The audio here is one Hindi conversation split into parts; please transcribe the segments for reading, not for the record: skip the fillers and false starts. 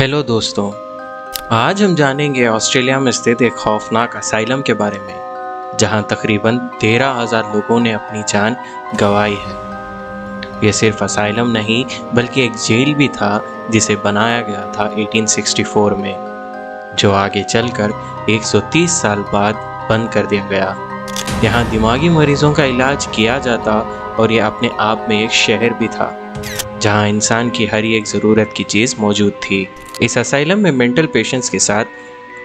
हेलो दोस्तों, आज हम जानेंगे ऑस्ट्रेलिया में स्थित एक खौफनाक असाइलम के बारे में, जहां तकरीबन 13,000 लोगों ने अपनी जान गंवाई है। ये सिर्फ असाइलम नहीं बल्कि एक जेल भी था जिसे बनाया गया था 1864 में, जो आगे चलकर 130 साल बाद बंद कर दिया गया। यहाँ दिमागी मरीजों का इलाज किया जाता और ये अपने आप में एक शहर भी था, जहाँ इंसान की हर एक ज़रूरत की चीज़ मौजूद थी। इस असाइलम में मेंटल पेशेंट्स के साथ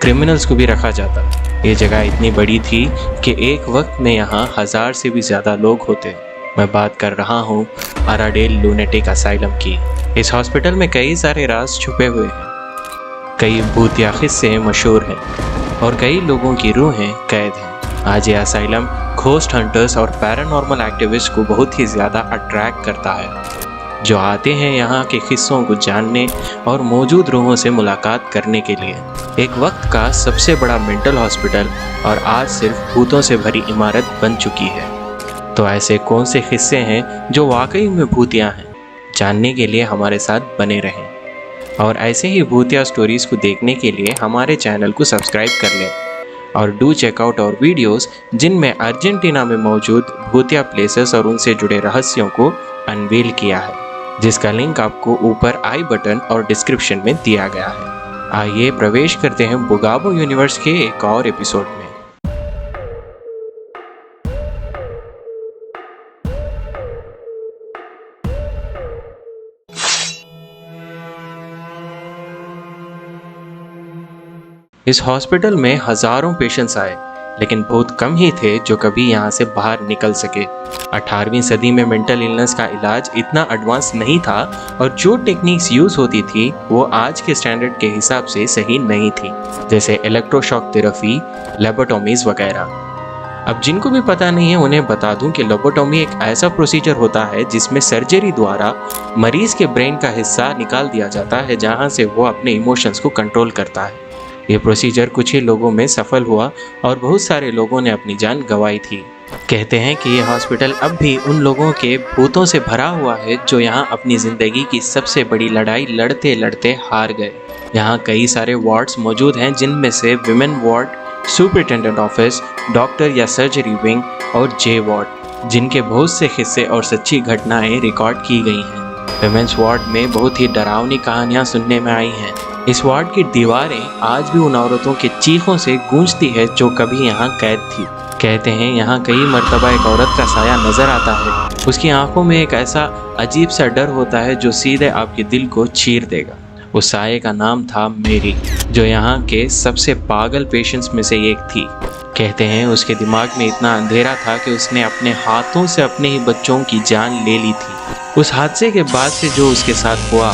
क्रिमिनल्स को भी रखा जाता। ये जगह इतनी बड़ी थी कि एक वक्त में यहाँ 1000 से भी ज़्यादा लोग होते। मैं बात कर रहा हूँ आराडेल लूनेटिक असाइलम की। इस हॉस्पिटल में कई सारे राज छुपे हुए हैं, कई भूतिया किस्से मशहूर हैं और कई लोगों की रूहें कैद हैं। आज ये असाइलम घोस्ट हंटर्स और पैरानॉर्मल एक्टिविस्ट को बहुत ही ज़्यादा अट्रैक्ट करता है, जो आते हैं यहाँ के किस्सों को जानने और मौजूद रूहों से मुलाकात करने के लिए। एक वक्त का सबसे बड़ा मेंटल हॉस्पिटल और आज सिर्फ भूतों से भरी इमारत बन चुकी है। तो ऐसे कौन से किस्से हैं जो वाकई में भूतिया हैं? जानने के लिए हमारे साथ बने रहें और ऐसे ही भूतिया स्टोरीज को देखने के लिए हमारे चैनल को सब्सक्राइब कर लें और डू चेकआउट और वीडियोस जिनमें अर्जेंटीना में मौजूद भूतिया प्लेसेस और उनसे जुड़े रहस्यों को अनवील किया है, जिसका लिंक आपको ऊपर आई बटन और डिस्क्रिप्शन में दिया गया है। आइए प्रवेश करते हैं बुगाबो यूनिवर्स के एक और एपिसोड में। इस हॉस्पिटल में हजारों पेशेंट्स आए, लेकिन बहुत कम ही थे जो कभी यहाँ से बाहर निकल सके। 18वीं सदी में मेंटल इलनेस का इलाज इतना एडवांस नहीं था और जो टेक्निक्स यूज होती थी वो आज के स्टैंडर्ड के हिसाब से सही नहीं थी, जैसे इलेक्ट्रोशॉक थेरेपी, लेबोटॉमीज वगैरह। अब जिनको भी पता नहीं है उन्हें बता दूं कि लेबोटॉमी एक ऐसा प्रोसीजर होता है जिसमें सर्जरी द्वारा मरीज के ब्रेन का हिस्सा निकाल दिया जाता है, जहाँ से वो अपने इमोशंस को कंट्रोल करता है। ये प्रोसीजर कुछ ही लोगों में सफल हुआ और बहुत सारे लोगों ने अपनी जान गंवाई थी। कहते हैं कि ये हॉस्पिटल अब भी उन लोगों के भूतों से भरा हुआ है जो यहाँ अपनी ज़िंदगी की सबसे बड़ी लड़ाई लड़ते लड़ते हार गए। यहाँ कई सारे वार्ड्स मौजूद हैं, जिनमें से women ward, superintendent office, doctor या सर्जरी विंग और जे वार्ड, जिनके बहुत से किस्से और सच्ची घटनाएं रिकॉर्ड की गई हैं। विमेंस वार्ड में बहुत ही डरावनी कहानियाँ सुनने में आई हैं। इस वार्ड की दीवारें आज भी उन औरतों के चीखों से गूंजती है जो कभी यहाँ कैद थी। कहते हैं यहाँ कई मर्तबा एक औरत का साया नजर आता है। उसकी आंखों में एक ऐसा अजीब सा डर होता है जो सीधे आपके दिल को चीर देगा। उस साये का नाम था मेरी, जो यहाँ के सबसे पागल पेशेंट्स में से एक थी। कहते हैं उसके दिमाग में इतना अंधेरा था कि उसने अपने हाथों से अपने ही बच्चों की जान ले ली थी। उस हादसे के बाद से जो उसके साथ हुआ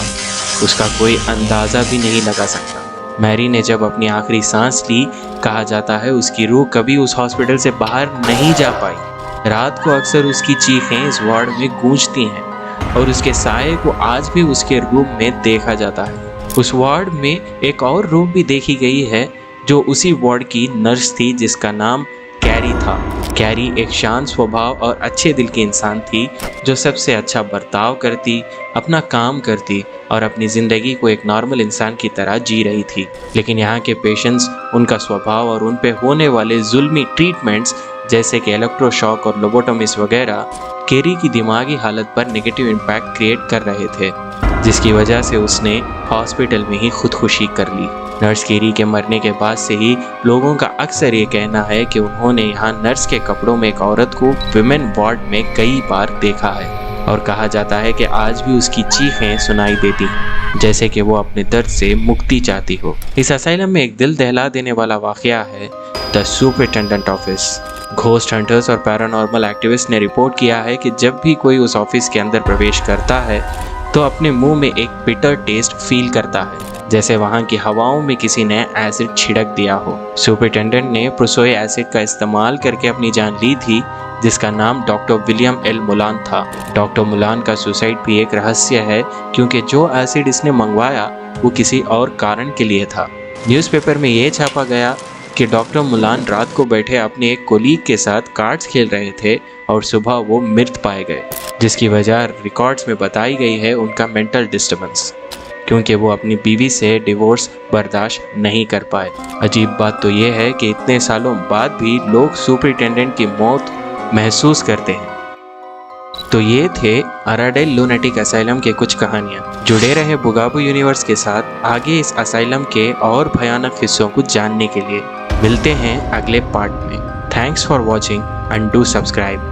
उसका कोई अंदाज़ा भी नहीं लगा सकता। मैरी ने जब अपनी आखिरी सांस ली, कहा जाता है उसकी रूह कभी उस हॉस्पिटल से बाहर नहीं जा पाई। रात को अक्सर उसकी चीखें इस वार्ड में गूंजती हैं और उसके साये को आज भी उसके रूम में देखा जाता है। उस वार्ड में एक और रूम भी देखी गई है जो उसी वार्ड की नर्स थी, जिसका नाम कैरी था। कैरी एक शांत स्वभाव और अच्छे दिल की इंसान थी, जो सबसे अच्छा बर्ताव करती, अपना काम करती और अपनी ज़िंदगी को एक नॉर्मल इंसान की तरह जी रही थी। लेकिन यहाँ के पेशेंट्स, उनका स्वभाव और उन पे होने वाले जुल्मी ट्रीटमेंट्स जैसे कि इलेक्ट्रोशॉक और लोबोटोमिस वगैरह कैरी की दिमागी हालत पर नेगेटिव इम्पैक्ट क्रिएट कर रहे थे, जिसकी वजह से उसने हॉस्पिटल में ही खुदकुशी कर ली। नर्स कैरी के मरने के बाद से ही लोगों का अक्सर ये कहना है कि उन्होंने यहाँ नर्स के कपड़ों में एक औरत को विमेन वार्ड में कई बार देखा है और कहा जाता है कि आज भी उसकी चीखें सुनाई देती हैं, जैसे कि वो अपने दर्द से मुक्ति चाहती हो। इस असाइलम में एक दिल दहला देने वाला वाकया है the superintendent office. Ghost hunters और पैरानॉर्मल एक्टिविस्ट ने रिपोर्ट किया है कि जब भी कोई उस ऑफिस के अंदर प्रवेश करता है तो अपने मुंह में एक बिटर टेस्ट फील करता है, जैसे वहाँ की हवाओं में किसी ने एसिड छिड़क दिया हो। सुपरिटेंडेंट ने प्रुसोए एसिड का इस्तेमाल करके अपनी जान ली थी, जिसका नाम डॉक्टर विलियम एल मुलान था। डॉक्टर मुलान का सुसाइड भी एक रहस्य है, क्योंकि जो एसिड इसने मंगवाया वो किसी और कारण के लिए था। न्यूज़पेपर में ये छापा गया कि डॉक्टर मुलान रात को बैठे अपने एक कोलीग के साथ कार्ड्स खेल रहे थे और सुबह वो मृत पाए गए, जिसकी वजह रिकॉर्ड्स में बताई गई है उनका मेंटल डिस्टर्बेंस। क्योंकि वो अपनी बीवी से डिवोर्स बर्दाश्त नहीं कर पाए। अजीब बात तो ये है कि इतने सालों बाद भी लोग सुपरिटेंडेंट की मौत महसूस करते हैं। तो ये थे अराडेल लूनेटिक असाइलम के कुछ कहानियाँ। जुड़े रहे बुगाबू यूनिवर्स के साथ आगे इस असाइलम के और भयानक हिस्सों को जानने के लिए। मिलते हैं अगले पार्ट में। Thanks for watching and do subscribe.